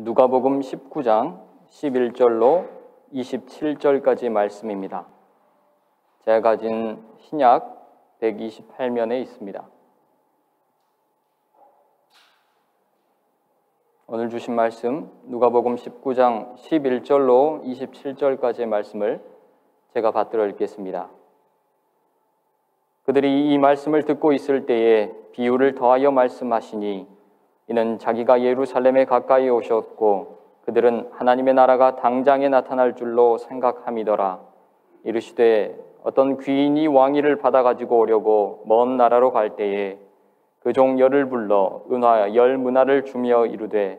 누가복음 19장 11절로 27절까지 말씀입니다. 제가 가진 신약 128면에 있습니다. 오늘 주신 말씀 누가복음 19장 11절로 27절까지의 말씀을 제가 받들어 읽겠습니다. 그들이 이 말씀을 듣고 있을 때에 비유를 더하여 말씀하시니 이는 자기가 예루살렘에 가까이 오셨고 그들은 하나님의 나라가 당장에 나타날 줄로 생각함이더라. 이르시되 어떤 귀인이 왕위를 받아가지고 오려고 먼 나라로 갈 때에 그 종 열을 불러 은화 10문화를 주며 이르되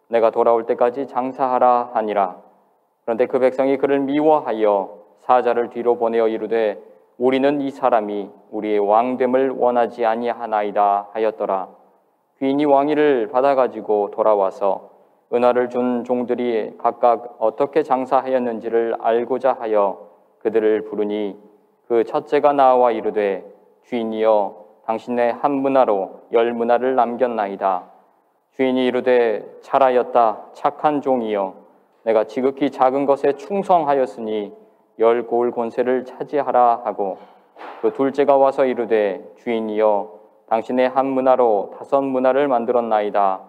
내가 돌아올 때까지 장사하라 하니라. 그런데 그 백성이 그를 미워하여 사자를 뒤로 보내어 이르되 우리는 이 사람이 우리의 왕됨을 원하지 아니하나이다 하였더라. 귀인이 왕위를 받아가지고 돌아와서 은화를 준 종들이 각각 어떻게 장사하였는지를 알고자 하여 그들을 부르니 그 첫째가 나와 이르되 주인이여 당신의 한 문화로 10문화를 남겼나이다. 주인이 이르되 잘하였다 착한 종이여 내가 지극히 작은 것에 충성하였으니 10고을 권세를 차지하라 하고 그 둘째가 와서 이르되 주인이여 당신의 한 문화로 5문화를 만들었나이다.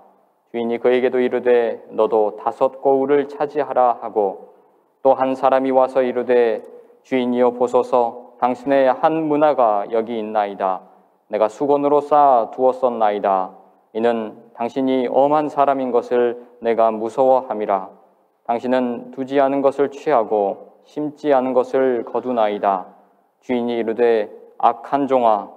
주인이 그에게도 이르되 너도 5고을을 차지하라 하고 또 한 사람이 와서 이르되 주인이여 보소서 당신의 한 문화가 여기 있나이다. 내가 수건으로 쌓아 두었었나이다. 이는 당신이 엄한 사람인 것을 내가 무서워함이라. 당신은 두지 않은 것을 취하고 심지 않은 것을 거두나이다. 주인이 이르되 악한 종아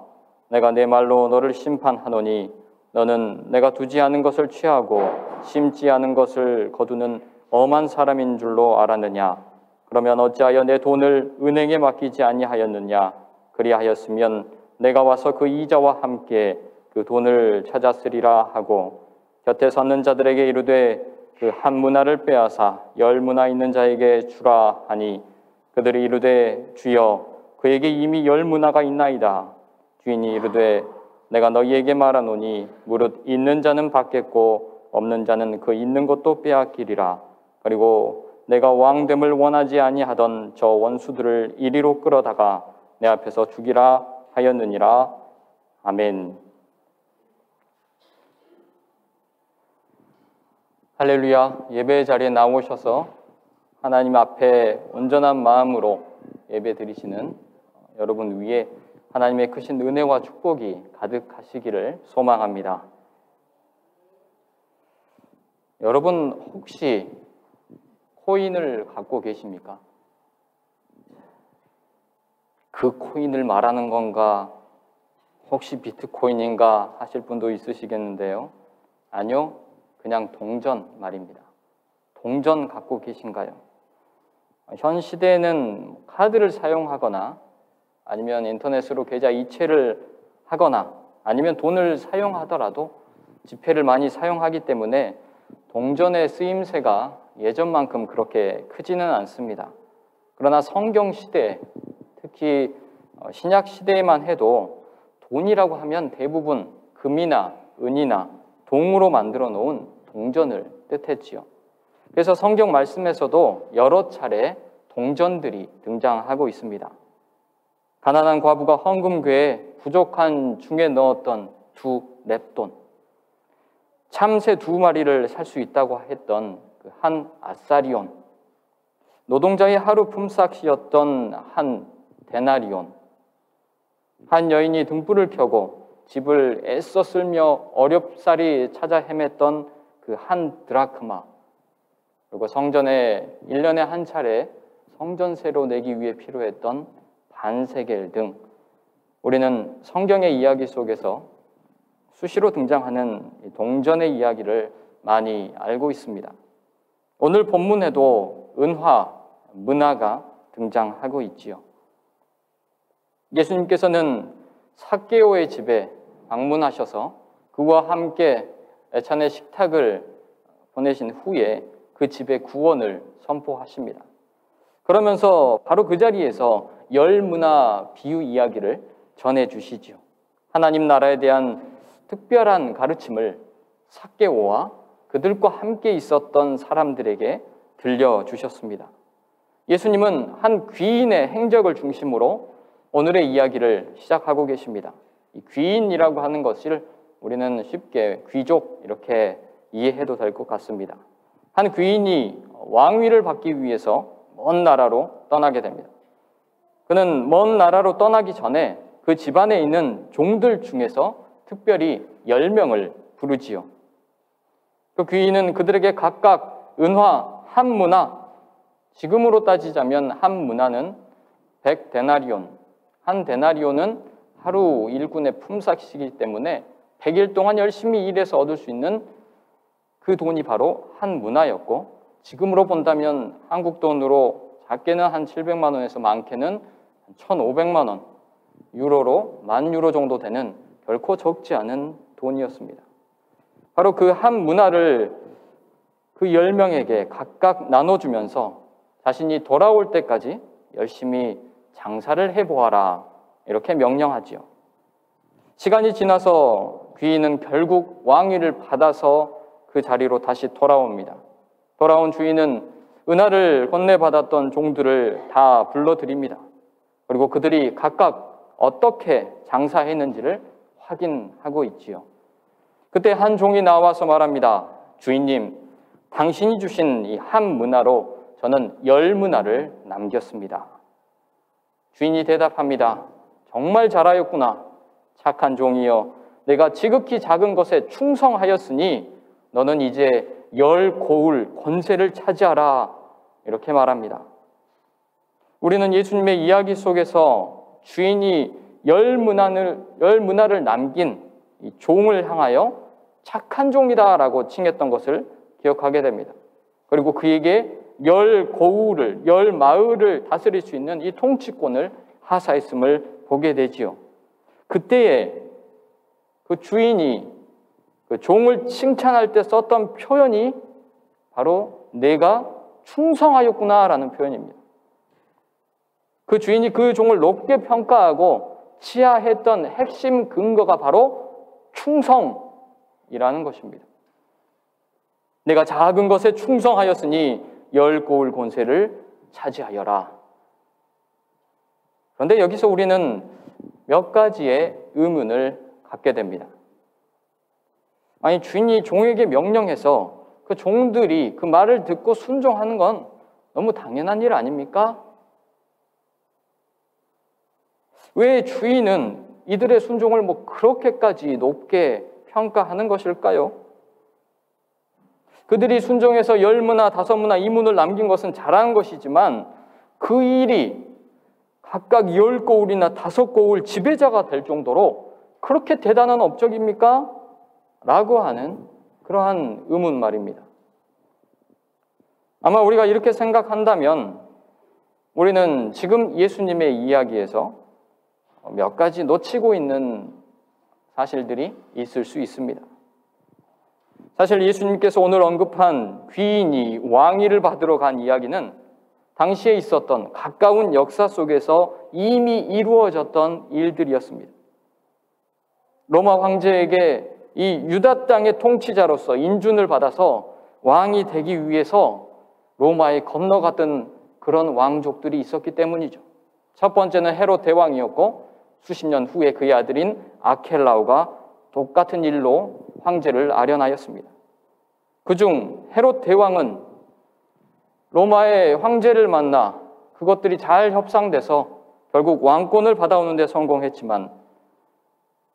내가 내 말로 너를 심판하노니 너는 내가 두지 않은 것을 취하고 심지 않은 것을 거두는 엄한 사람인 줄로 알았느냐? 그러면 어찌하여 내 돈을 은행에 맡기지 아니하였느냐? 그리하였으면 내가 와서 그 이자와 함께 그 돈을 찾았으리라 하고 곁에 섰는 자들에게 이르되 그 한 문화를 빼앗아 10문화 있는 자에게 주라 하니 그들이 이르되 주여 그에게 이미 10문화가 있나이다. 주인이 이르되 내가 너희에게 말하노니 무릇 있는 자는 받겠고 없는 자는 그 있는 것도 빼앗기리라. 그리고 내가 왕됨을 원하지 아니하던 저 원수들을 이리로 끌어다가 내 앞에서 죽이라 하였느니라. 아멘. 할렐루야. 예배 자리에 나오셔서 하나님 앞에 온전한 마음으로 예배 드리시는 여러분 위에 하나님의 크신 은혜와 축복이 가득하시기를 소망합니다. 여러분 혹시 코인을 갖고 계십니까? 그 코인을 말하는 건가? 혹시 비트코인인가 하실 분도 있으시겠는데요. 아니요, 그냥 동전 말입니다. 동전 갖고 계신가요? 현 시대에는 카드를 사용하거나 아니면 인터넷으로 계좌 이체를 하거나 아니면 돈을 사용하더라도 지폐를 많이 사용하기 때문에 동전의 쓰임새가 예전만큼 그렇게 크지는 않습니다. 그러나 성경 시대, 특히 신약 시대에만 해도 돈이라고 하면 대부분 금이나 은이나 동으로 만들어 놓은 동전을 뜻했지요. 그래서 성경 말씀에서도 여러 차례 동전들이 등장하고 있습니다. 가난한 과부가 헌금궤에 부족한 중에 넣었던 2렙돈, 참새 2마리를 살 수 있다고 했던 그 한 아사리온, 노동자의 하루 품삯이었던 한 데나리온, 한 여인이 등불을 켜고 집을 애써 쓸며 어렵사리 찾아 헤맸던 그 한 드라크마, 그리고 성전에 1년에 한 차례 성전세로 내기 위해 필요했던 반세겔 등 우리는 성경의 이야기 속에서 수시로 등장하는 동전의 이야기를 많이 알고 있습니다. 오늘 본문에도 은화, 문화가 등장하고 있지요. 예수님께서는 삭개오의 집에 방문하셔서 그와 함께 애찬의 식탁을 보내신 후에 그 집의 구원을 선포하십니다. 그러면서 바로 그 자리에서 10문화 비유 이야기를 전해주시죠. 하나님 나라에 대한 특별한 가르침을 삭개오와 그들과 함께 있었던 사람들에게 들려주셨습니다. 예수님은 한 귀인의 행적을 중심으로 오늘의 이야기를 시작하고 계십니다. 이 귀인이라고 하는 것을 우리는 쉽게 귀족 이렇게 이해해도 될 것 같습니다. 한 귀인이 왕위를 받기 위해서 먼 나라로 떠나게 됩니다. 그는 먼 나라로 떠나기 전에 그 집안에 있는 종들 중에서 특별히 10명을 부르지요. 그 귀인은 그들에게 각각 은화 한 문화, 지금으로 따지자면 한 문화는 100데나리온, 한 데나리온은 하루 일꾼의 품삯이기 때문에 100일 동안 열심히 일해서 얻을 수 있는 그 돈이 바로 한 문화였고, 지금으로 본다면 한국 돈으로 작게는 한 700만 원에서 많게는 1,500만 원, 유로로 10,000유로 정도 되는 결코 적지 않은 돈이었습니다. 바로 그 한 문화를 그 10명에게 각각 나눠주면서 자신이 돌아올 때까지 열심히 장사를 해보아라, 이렇게 명령하지요. 시간이 지나서 귀인은 결국 왕위를 받아서 그 자리로 다시 돌아옵니다. 돌아온 주인은 은하를 건네받았던 종들을 다 불러드립니다. 그리고 그들이 각각 어떻게 장사했는지를 확인하고 있지요. 그때 한 종이 나와서 말합니다. 주인님, 당신이 주신 이 한 문화로 저는 10문화를 남겼습니다. 주인이 대답합니다. 정말 잘하였구나. 착한 종이여, 내가 지극히 작은 것에 충성하였으니 너는 이제 10고을 권세를 차지하라, 이렇게 말합니다. 우리는 예수님의 이야기 속에서 주인이 10문화를 남긴 이 종을 향하여 착한 종이다라고 칭했던 것을 기억하게 됩니다. 그리고 그에게 10고을을, 10마을을 다스릴 수 있는 이 통치권을 하사했음을 보게 되지요. 그때에 그 주인이 그 종을 칭찬할 때 썼던 표현이 바로 내가 충성하였구나라는 표현입니다. 그 주인이 그 종을 높게 평가하고 치하했던 핵심 근거가 바로 충성이라는 것입니다. 내가 작은 것에 충성하였으니 10고을 권세를 차지하여라. 그런데 여기서 우리는 몇 가지의 의문을 갖게 됩니다. 아니, 주인이 종에게 명령해서 그 종들이 그 말을 듣고 순종하는 건 너무 당연한 일 아닙니까? 왜 주인은 이들의 순종을 그렇게까지 높게 평가하는 것일까요? 그들이 순종해서 10문화, 5문화, 2문을 남긴 것은 잘한 것이지만 그 일이 각각 10고을이나 5고을 지배자가 될 정도로 그렇게 대단한 업적입니까? 라고 하는 그러한 의문 말입니다. 아마 우리가 이렇게 생각한다면 우리는 지금 예수님의 이야기에서 몇 가지 놓치고 있는 사실들이 있을 수 있습니다. 사실 예수님께서 오늘 언급한 귀인이 왕위를 받으러 간 이야기는 당시에 있었던 가까운 역사 속에서 이미 이루어졌던 일들이었습니다. 로마 황제에게 이 유다 땅의 통치자로서 인준을 받아서 왕이 되기 위해서 로마에 건너갔던 그런 왕족들이 있었기 때문이죠. 첫 번째는 헤롯 대왕이었고 수십 년 후에 그의 아들인 아켈라오가 똑같은 일로 황제를 아련하였습니다. 그중 헤롯 대왕은 로마의 황제를 만나 그것들이 잘 협상돼서 결국 왕권을 받아오는 데 성공했지만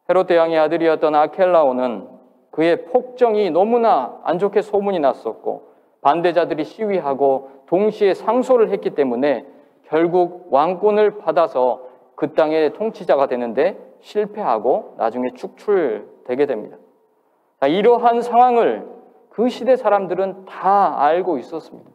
헤롯 대왕의 아들이었던 아켈라오는 그의 폭정이 너무나 안 좋게 소문이 났었고 반대자들이 시위하고 동시에 상소를 했기 때문에 결국 왕권을 받아서 그 땅의 통치자가 되는데 실패하고 나중에 축출되게 됩니다. 이러한 상황을 그 시대 사람들은 다 알고 있었습니다.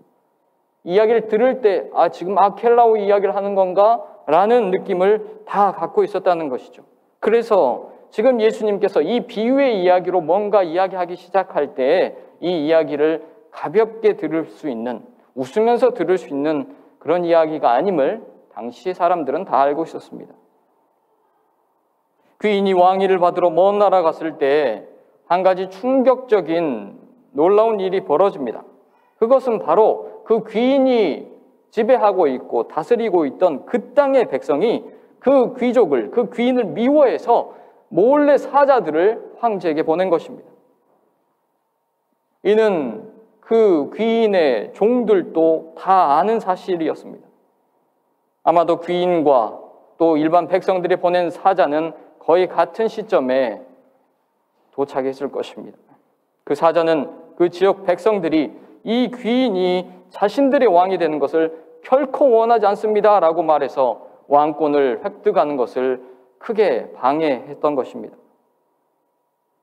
이야기를 들을 때 지금 아켈라오 이야기를 하는 건가? 라는 느낌을 다 갖고 있었다는 것이죠. 그래서 지금 예수님께서 이 비유의 이야기로 뭔가 이야기하기 시작할 때 이 이야기를 가볍게 들을 수 있는, 웃으면서 들을 수 있는 그런 이야기가 아님을 당시 사람들은 다 알고 있었습니다. 귀인이 왕위를 받으러 먼 나라 갔을 때 한 가지 충격적인 놀라운 일이 벌어집니다. 그것은 바로 그 귀인이 지배하고 있고 다스리고 있던 그 땅의 백성이 그 귀족을, 그 귀인을 미워해서 몰래 사자들을 황제에게 보낸 것입니다. 이는 그 귀인의 종들도 다 아는 사실이었습니다. 아마도 귀인과 또 일반 백성들이 보낸 사자는 거의 같은 시점에 도착했을 것입니다. 그 사자는 그 지역 백성들이 이 귀인이 자신들의 왕이 되는 것을 결코 원하지 않습니다 라고 말해서 왕권을 획득하는 것을 크게 방해했던 것입니다.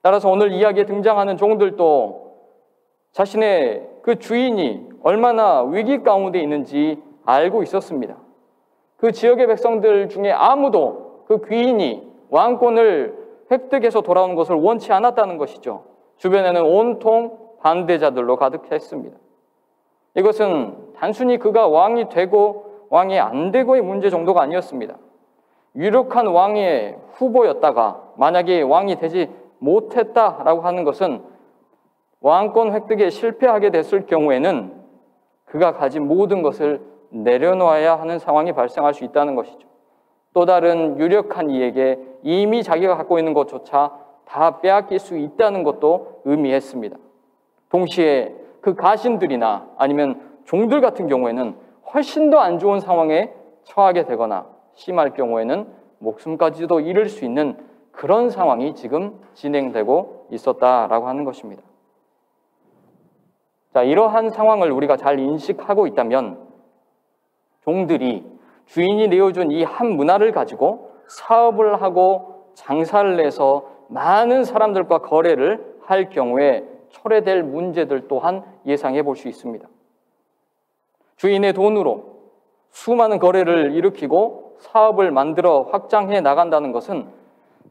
따라서 오늘 이야기에 등장하는 종들도 자신의 그 주인이 얼마나 위기 가운데 있는지 알고 있었습니다. 그 지역의 백성들 중에 아무도 그 귀인이 왕권을 획득해서 돌아오는 것을 원치 않았다는 것이죠. 주변에는 온통 반대자들로 가득했습니다. 이것은 단순히 그가 왕이 되고 왕이 안 되고의 문제 정도가 아니었습니다. 유력한 왕의 후보였다가 만약에 왕이 되지 못했다라고 하는 것은 왕권 획득에 실패하게 됐을 경우에는 그가 가진 모든 것을 내려놓아야 하는 상황이 발생할 수 있다는 것이죠. 또 다른 유력한 이에게 이미 자기가 갖고 있는 것조차 다 빼앗길 수 있다는 것도 의미했습니다. 동시에 그 가신들이나 아니면 종들 같은 경우에는 훨씬 더 안 좋은 상황에 처하게 되거나 심할 경우에는 목숨까지도 잃을 수 있는 그런 상황이 지금 진행되고 있었다라고 하는 것입니다. 자, 이러한 상황을 우리가 잘 인식하고 있다면 종들이 주인이 내어준 이 한 문화를 가지고 사업을 하고 장사를 해서 많은 사람들과 거래를 할 경우에 초래될 문제들 또한 예상해 볼 수 있습니다. 주인의 돈으로 수많은 거래를 일으키고 사업을 만들어 확장해 나간다는 것은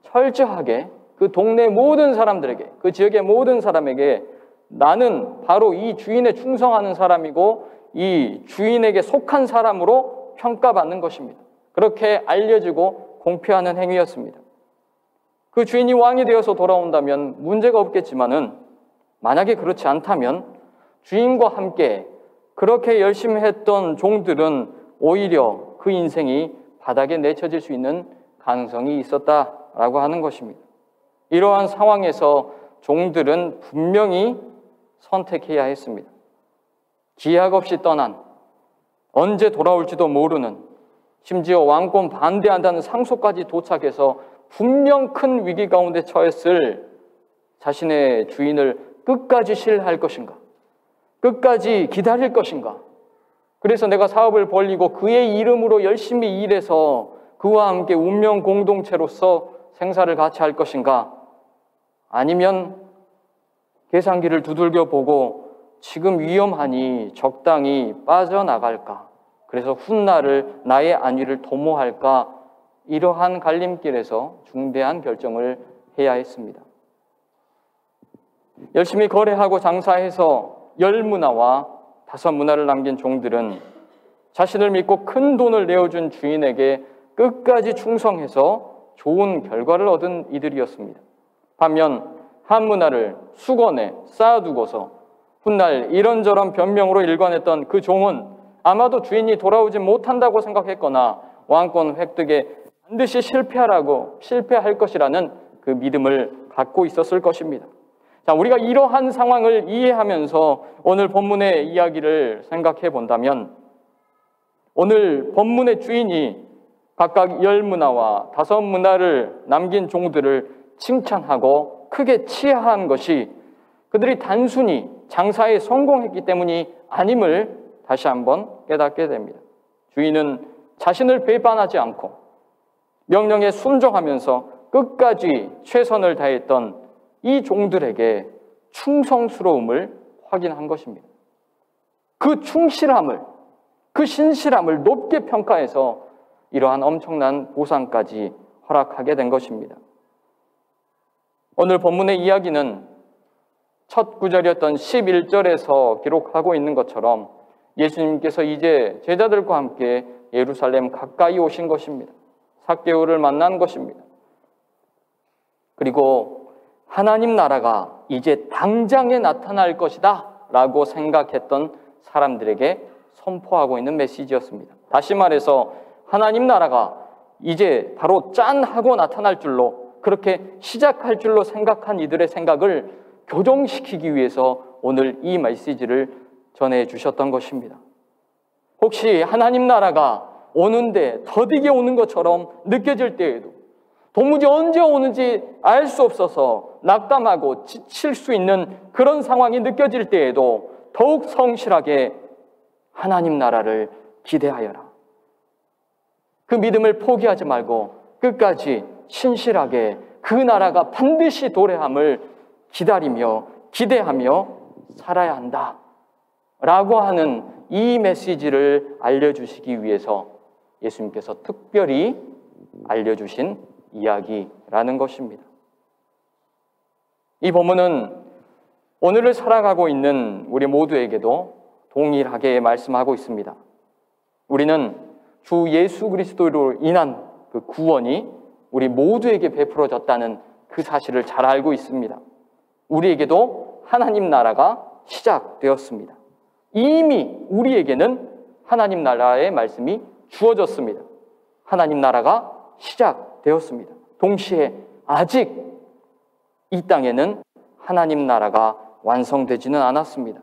철저하게 그 동네 모든 사람들에게, 그 지역의 모든 사람에게 나는 바로 이 주인에 충성하는 사람이고 이 주인에게 속한 사람으로 평가받는 것입니다. 그렇게 알려지고 공표하는 행위였습니다. 그 주인이 왕이 되어서 돌아온다면 문제가 없겠지만은 만약에 그렇지 않다면 주인과 함께 그렇게 열심히 했던 종들은 오히려 그 인생이 바닥에 내쳐질 수 있는 가능성이 있었다라고 하는 것입니다. 이러한 상황에서 종들은 분명히 선택해야 했습니다. 기약 없이 떠난, 언제 돌아올지도 모르는, 심지어 왕권 반대한다는 상소까지 도착해서 분명 큰 위기 가운데 처했을 자신의 주인을 끝까지 신뢰할 것인가? 끝까지 기다릴 것인가? 그래서 내가 사업을 벌리고 그의 이름으로 열심히 일해서 그와 함께 운명 공동체로서 생사를 같이 할 것인가? 아니면 계산기를 두들겨 보고 지금 위험하니 적당히 빠져나갈까? 그래서 훗날을 나의 안위를 도모할까? 이러한 갈림길에서 중대한 결정을 해야 했습니다. 열심히 거래하고 장사해서 10문화와 5문화를 남긴 종들은 자신을 믿고 큰 돈을 내어준 주인에게 끝까지 충성해서 좋은 결과를 얻은 이들이었습니다. 반면 한 문화를 수건에 쌓아두고서 훗날 이런저런 변명으로 일관했던 그 종은 아마도 주인이 돌아오지 못한다고 생각했거나 왕권 획득에 반드시 실패할 것이라는 그 믿음을 갖고 있었을 것입니다. 자, 우리가 이러한 상황을 이해하면서 오늘 본문의 이야기를 생각해 본다면 오늘 본문의 주인이 각각 10문화와 5문화를 남긴 종들을 칭찬하고 크게 치하한 것이 그들이 단순히 장사에 성공했기 때문이 아님을 다시 한번 깨닫게 됩니다. 주인은 자신을 배반하지 않고 명령에 순종하면서 끝까지 최선을 다했던 이 종들에게 충성스러움을 확인한 것입니다. 그 충실함을, 그 신실함을 높게 평가해서 이러한 엄청난 보상까지 허락하게 된 것입니다. 오늘 본문의 이야기는 첫 구절이었던 11절에서 기록하고 있는 것처럼 예수님께서 이제 제자들과 함께 예루살렘 가까이 오신 것입니다. 삭개오를 만난 것입니다. 그리고 하나님 나라가 이제 당장에 나타날 것이다 라고 생각했던 사람들에게 선포하고 있는 메시지였습니다. 다시 말해서 하나님 나라가 이제 바로 짠 하고 나타날 줄로, 그렇게 시작할 줄로 생각한 이들의 생각을 교정시키기 위해서 오늘 이 메시지를 전해 주셨던 것입니다. 혹시 하나님 나라가 오는데 더디게 오는 것처럼 느껴질 때에도, 도무지 언제 오는지 알 수 없어서 낙담하고 지칠 수 있는 그런 상황이 느껴질 때에도 더욱 성실하게 하나님 나라를 기대하여라. 그 믿음을 포기하지 말고 끝까지 신실하게 그 나라가 반드시 도래함을 기다리며 기대하며 살아야 한다 라고 하는 이 메시지를 알려주시기 위해서 예수님께서 특별히 알려주신 이야기라는 것입니다. 이 본문은 오늘을 살아가고 있는 우리 모두에게도 동일하게 말씀하고 있습니다. 우리는 주 예수 그리스도로 인한 그 구원이 우리 모두에게 베풀어졌다는 그 사실을 잘 알고 있습니다. 우리에게도 하나님 나라가 시작되었습니다. 이미 우리에게는 하나님 나라의 말씀이 주어졌습니다. 하나님 나라가 시작되었습니다. 동시에 아직 이 땅에는 하나님 나라가 완성되지는 않았습니다.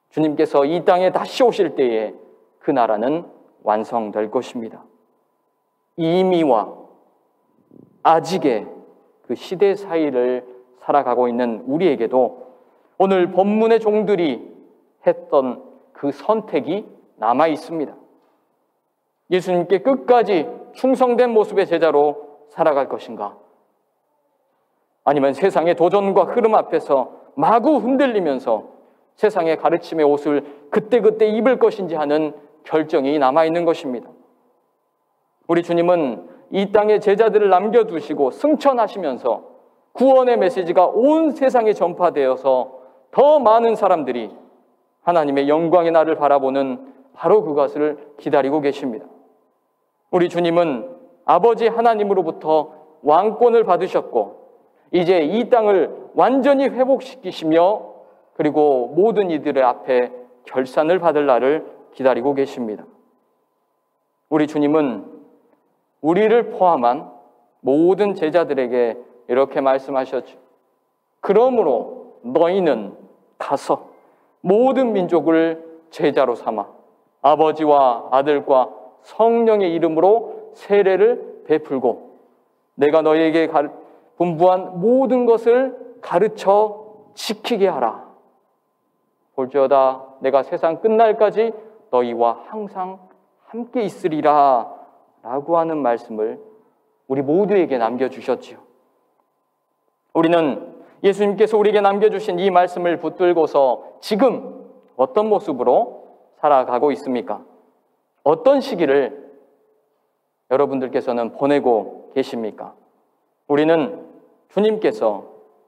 주님께서 이 땅에 다시 오실 때에 그 나라는 완성될 것입니다. 이미와 아직의 그 시대 사이를 살아가고 있는 우리에게도 오늘 본문의 종들이 했던 그 선택이 남아 있습니다. 예수님께 끝까지 충성된 모습의 제자로 살아갈 것인가? 아니면 세상의 도전과 흐름 앞에서 마구 흔들리면서 세상의 가르침의 옷을 그때그때 입을 것인지 하는 결정이 남아있는 것입니다. 우리 주님은 이 땅에 제자들을 남겨두시고 승천하시면서 구원의 메시지가 온 세상에 전파되어서 더 많은 사람들이 하나님의 영광의 날을 바라보는 바로 그것을 기다리고 계십니다. 우리 주님은 아버지 하나님으로부터 왕권을 받으셨고 이제 이 땅을 완전히 회복시키시며 그리고 모든 이들의 앞에 결산을 받을 날을 기다리고 계십니다. 우리 주님은 우리를 포함한 모든 제자들에게 이렇게 말씀하셨죠. 그러므로 너희는 가서 모든 민족을 제자로 삼아 아버지와 아들과 성령의 이름으로 세례를 베풀고 내가 너희에게 분부한 모든 것을 가르쳐 지키게 하라. 볼지어다 내가 세상 끝날까지 너희와 항상 함께 있으리라 라고 하는 말씀을 우리 모두에게 남겨주셨지요. 우리는 예수님께서 우리에게 남겨주신 이 말씀을 붙들고서 지금 어떤 모습으로 살아가고 있습니까? 어떤 시기를 여러분들께서는 보내고 계십니까? 우리는 주님께서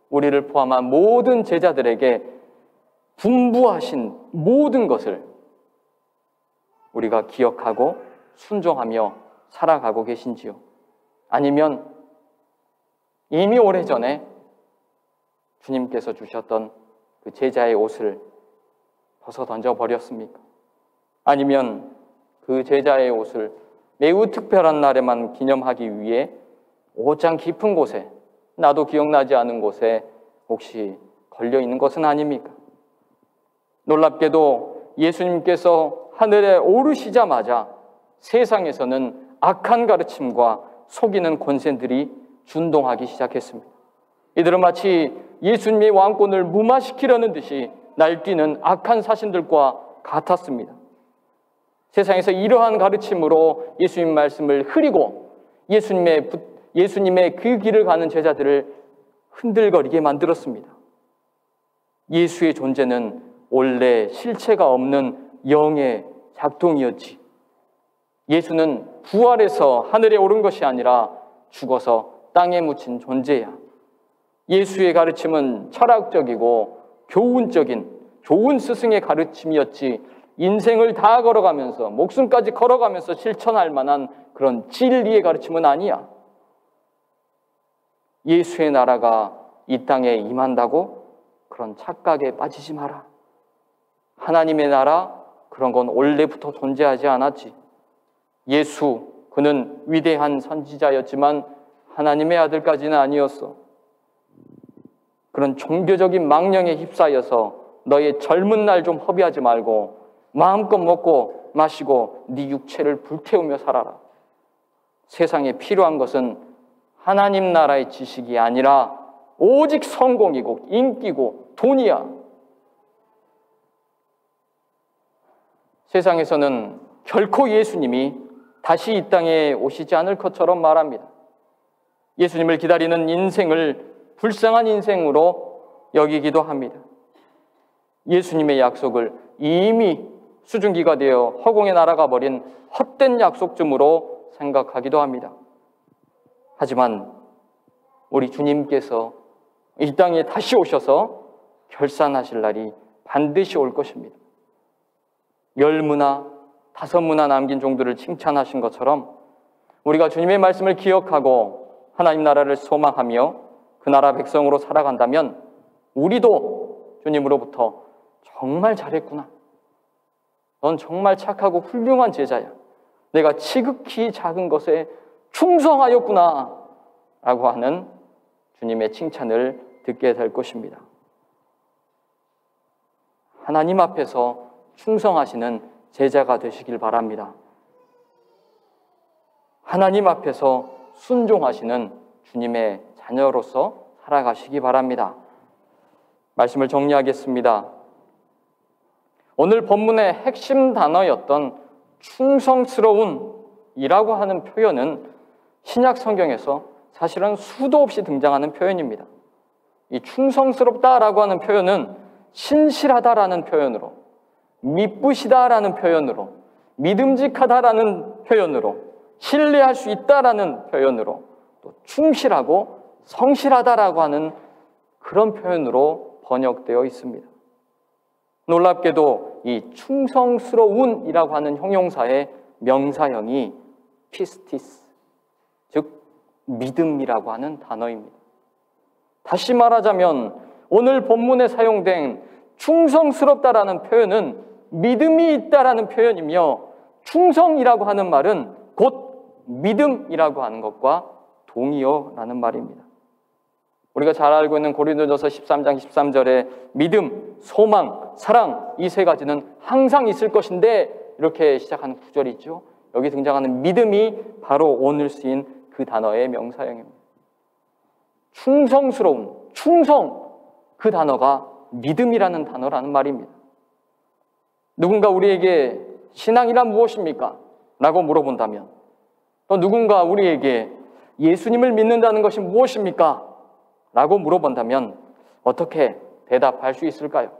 우리를 포함한 모든 제자들에게 분부하신 모든 것을 우리가 기억하고 순종하며 살아가고 계신지요? 아니면 이미 오래전에 주님께서 주셨던 그 제자의 옷을 벗어 던져버렸습니까? 아니면 그 제자의 옷을 매우 특별한 날에만 기념하기 위해 옷장 깊은 곳에, 나도 기억나지 않은 곳에 혹시 걸려있는 것은 아닙니까? 놀랍게도 예수님께서 하늘에 오르시자마자 세상에서는 악한 가르침과 속이는 권세들이 준동하기 시작했습니다. 이들은 마치 예수님의 왕권을 무마시키려는 듯이 날뛰는 악한 사신들과 같았습니다. 세상에서 이러한 가르침으로 예수님 말씀을 흐리고 예수님의 그 길을 가는 제자들을 흔들거리게 만들었습니다. 예수의 존재는 원래 실체가 없는 영의 작동이었지. 예수는 부활해서 하늘에 오른 것이 아니라 죽어서 땅에 묻힌 존재야. 예수의 가르침은 철학적이고 교훈적인 좋은 스승의 가르침이었지 인생을 다 걸어가면서 목숨까지 걸어가면서 실천할 만한 그런 진리의 가르침은 아니야. 예수의 나라가 이 땅에 임한다고 그런 착각에 빠지지 마라. 하나님의 나라, 그런 건 원래부터 존재하지 않았지. 예수, 그는 위대한 선지자였지만 하나님의 아들까지는 아니었어. 그런 종교적인 망령에 휩싸여서 너의 젊은 날 좀 허비하지 말고 마음껏 먹고 마시고 네 육체를 불태우며 살아라. 세상에 필요한 것은 하나님 나라의 지식이 아니라 오직 성공이고 인기고 돈이야. 세상에서는 결코 예수님이 다시 이 땅에 오시지 않을 것처럼 말합니다. 예수님을 기다리는 인생을 불쌍한 인생으로 여기기도 합니다. 예수님의 약속을 이미 수증기가 되어 허공에 날아가 버린 헛된 약속쯤으로 생각하기도 합니다. 하지만 우리 주님께서 이 땅에 다시 오셔서 결산하실 날이 반드시 올 것입니다. 10문화, 5문화 남긴 종들을 칭찬하신 것처럼 우리가 주님의 말씀을 기억하고 하나님 나라를 소망하며 그 나라 백성으로 살아간다면 우리도 주님으로부터 정말 잘했구나. 넌 정말 착하고 훌륭한 제자야. 내가 지극히 작은 것에 충성하였구나 라고 하는 주님의 칭찬을 듣게 될 것입니다. 하나님 앞에서 충성하시는 제자가 되시길 바랍니다. 하나님 앞에서 순종하시는 주님의 자녀로서 살아가시기 바랍니다. 말씀을 정리하겠습니다. 오늘 본문의 핵심 단어였던 충성스러운이라고 하는 표현은 신약 성경에서 사실은 수도 없이 등장하는 표현입니다. 이 충성스럽다라고 하는 표현은 신실하다라는 표현으로, 미쁘시다라는 표현으로, 믿음직하다라는 표현으로, 신뢰할 수 있다라는 표현으로, 또 충실하고 성실하다라고 하는 그런 표현으로 번역되어 있습니다. 놀랍게도 이 충성스러운이라고 하는 형용사의 명사형이 피스티스, 즉 믿음이라고 하는 단어입니다. 다시 말하자면 오늘 본문에 사용된 충성스럽다라는 표현은 믿음이 있다라는 표현이며, 충성이라고 하는 말은 곧 믿음이라고 하는 것과 동의어라는 말입니다. 우리가 잘 알고 있는 고린도전서 13장 13절에 믿음, 소망, 사랑, 이 세 가지는 항상 있을 것인데 이렇게 시작하는 구절이 있죠. 여기 등장하는 믿음이 바로 오늘 쓰인 그 단어의 명사형입니다. 충성스러운, 충성, 그 단어가 믿음이라는 단어라는 말입니다. 누군가 우리에게 신앙이란 무엇입니까? 라고 물어본다면, 또 누군가 우리에게 예수님을 믿는다는 것이 무엇입니까? 라고 물어본다면 어떻게 대답할 수 있을까요?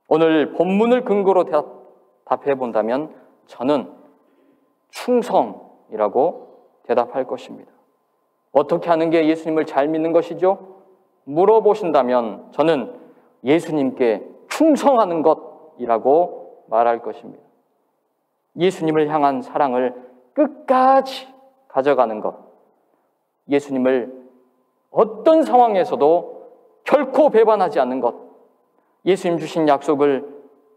오늘 본문을 근거로 답해 본다면 저는 충성이라고 대답할 것입니다. 어떻게 하는 게 예수님을 잘 믿는 것이죠? 물어보신다면 저는 예수님께 충성하는 것이라고 말할 것입니다. 예수님을 향한 사랑을 끝까지 가져가는 것, 예수님을 어떤 상황에서도 결코 배반하지 않는 것, 예수님 주신 약속을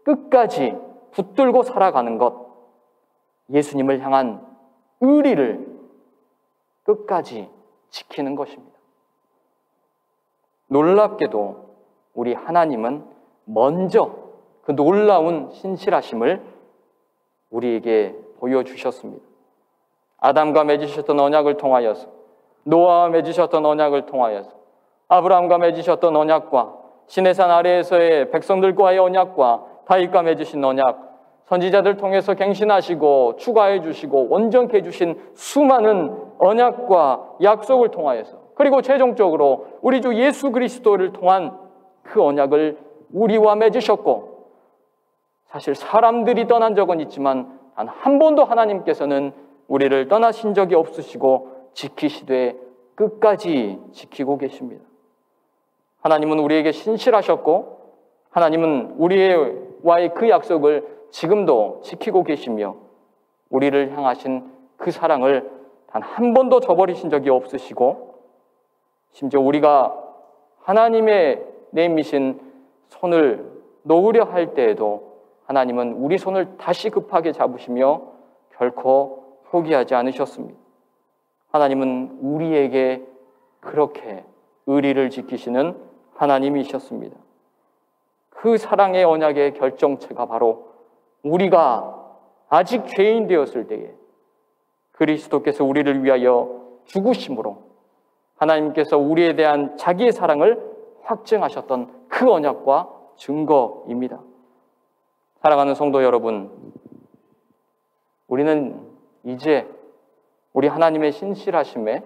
끝까지 붙들고 살아가는 것, 예수님을 향한 의리를 끝까지 지키는 것입니다. 놀랍게도 우리 하나님은 먼저 그 놀라운 신실하심을 우리에게 보여주셨습니다. 아담과 맺으셨던 언약을 통하여서, 노아와 맺으셨던 언약을 통하여서, 아브라함과 맺으셨던 언약과, 시내산 아래에서의 백성들과의 언약과, 다윗과 맺으신 언약, 선지자들 통해서 갱신하시고 추가해 주시고 온전케 해주신 수많은 언약과 약속을 통하여서, 그리고 최종적으로 우리 주 예수 그리스도를 통한 그 언약을 우리와 맺으셨고, 사실 사람들이 떠난 적은 있지만 단 한 번도 하나님께서는 우리를 떠나신 적이 없으시고 지키시되 끝까지 지키고 계십니다. 하나님은 우리에게 신실하셨고, 하나님은 우리와의 그 약속을 지금도 지키고 계시며, 우리를 향하신 그 사랑을 단 한 번도 저버리신 적이 없으시고, 심지어 우리가 하나님의 내미신 손을 놓으려 할 때에도 하나님은 우리 손을 다시 급하게 잡으시며 결코 포기하지 않으셨습니다. 하나님은 우리에게 그렇게 의리를 지키시는 하나님이셨습니다. 그 사랑의 언약의 결정체가 바로 우리가 아직 죄인 되었을 때에 그리스도께서 우리를 위하여 죽으심으로 하나님께서 우리에 대한 자기의 사랑을 확증하셨던 그 언약과 증거입니다. 사랑하는 성도 여러분, 우리는 이제 우리 하나님의 신실하심에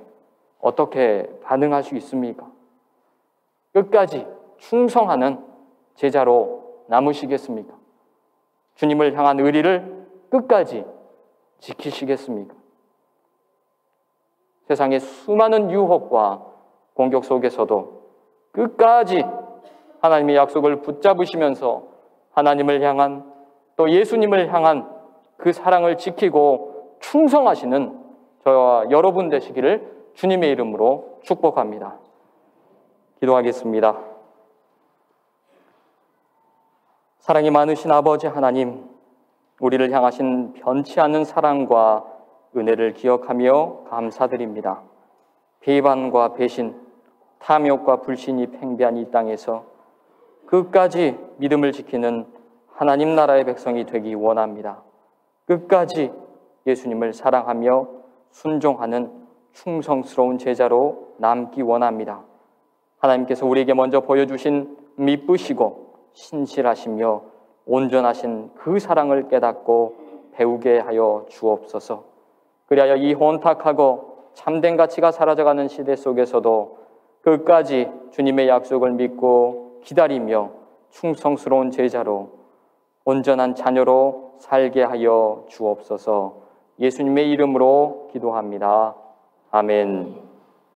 어떻게 반응할 수 있습니까? 끝까지 충성하는 제자로 남으시겠습니까? 주님을 향한 의리를 끝까지 지키시겠습니까? 세상의 수많은 유혹과 공격 속에서도 끝까지 하나님의 약속을 붙잡으시면서 하나님을 향한 또 예수님을 향한 그 사랑을 지키고 충성하시는 저와 여러분 되시기를 주님의 이름으로 축복합니다. 기도하겠습니다. 사랑이 많으신 아버지 하나님, 우리를 향하신 변치 않는 사랑과 은혜를 기억하며 감사드립니다. 비반과 배신, 탐욕과 불신이 팽배한 이 땅에서 끝까지 믿음을 지키는 하나님 나라의 백성이 되기 원합니다. 끝까지 예수님을 사랑하며 순종하는 충성스러운 제자로 남기 원합니다. 하나님께서 우리에게 먼저 보여주신 미쁘시고 신실하시며 온전하신 그 사랑을 깨닫고 배우게 하여 주옵소서. 그리하여 이 혼탁하고 참된 가치가 사라져가는 시대 속에서도 끝까지 주님의 약속을 믿고 기다리며 충성스러운 제자로 온전한 자녀로 살게 하여 주옵소서. 예수님의 이름으로 기도합니다. 아멘.